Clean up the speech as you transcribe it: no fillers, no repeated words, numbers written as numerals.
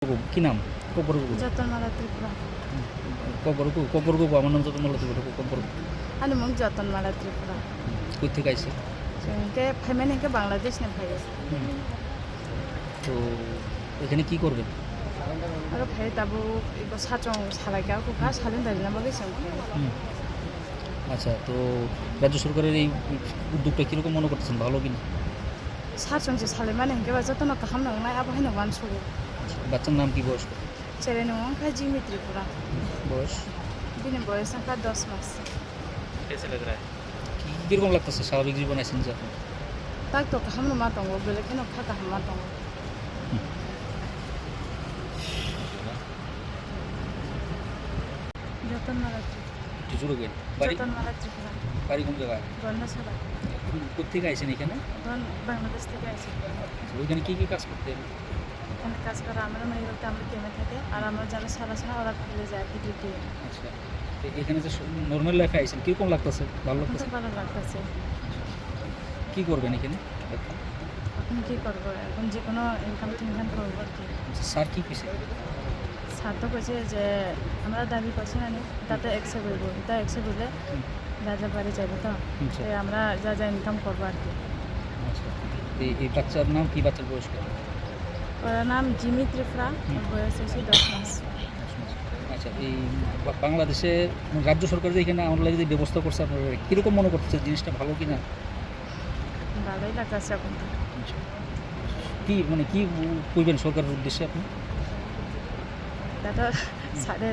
কি নাম? Koporgo. যতনমালা Tripura. Koporgo আমার নাম যতনমালা ত্রিপুরা Koporgo। আনি মং যতনমালা ত্রিপুরা। কই থেকে আইছে? जोंके फाइमेन इनके बांग्लादेश ने फाइयो। তো এখানে কি করবেন? आरो फाइ दाबो इको साचों सालायगा कुका सालेन दाइना बागे जों। আচ্ছা, তো রাজ্য সরকারের এই উদ্যোগটা কীরকম মনে করতেছেন, ভালো কিনা? साचों से साले माने इनके बाजा तो न कहम नंगना अब है न वान सुगो। বাচ্চার नाम কি, বয়স? चले न वं खाजी में त्रिपुरा। বয়স? बिने बयस का 10 मास। कैसे लग रहा है? কীরকম লাগতেছে স্বাভাবিক জীবন আছেন যে আপনি? ताक तो कहम न मातंगो बेले के न खा कहम मातंगो। যতনমালা একটু জোরে কইন। বাড়ি? যতনমালা ত্রিপুরা। বাড়ি কোন জায়গায়? গন্না ছাড়া। কোত্থেকে আইছেন এখানে? গন বাংলাদেশ থেকে আইছি। ওইখানে কি কাজ করতেন? এখানে কাজ করা আমরা মেয়েরতে আমরা টিমে থাকে আর আমরা যারা সারা সারা ওরা ফেলে যায় ডিউটি। আচ্ছা, তো এখানে যে নর্মাল লাইফে আইছেন কীরকম লাগতেছে, ভালো খুব লাগতেছে? ভালো লাগতেছে। কী করবেন এখানে? এখন কি করবো, এখন যে কোনো ইনকাম টিনকাম করবো আর কি। স্যার কি কইছে? স্যার তো কইছে যে আমরা দাবি করছি না নি তাতে একসেপ্ট করবো, এটা একসেপ্ট হলে রাজা বাড়ি যাবে তো আচ্ছা। তাই আমরা যা যা ইনকাম করবো আর কি। আচ্ছা, এই বাচ্চার নাম কি, বাচ্চার বয়স কত? ওর নাম জিমি ত্রিপুরা, ওর বয়স হয়েছে 10 মাস। আচ্ছা, এই বাংলাদেশে রাজ্য সরকার যে এখানে আমার লাগে যে ব্যবস্থা করছে, আপনার কীরকম মনে করতেছে, জিনিসটা ভালো কি না? ভালোই লাগতেছে এখন তো। কি মানে কি কইবেন সরকারের উদ্দেশ্যে আপনি? দাদা স্যারের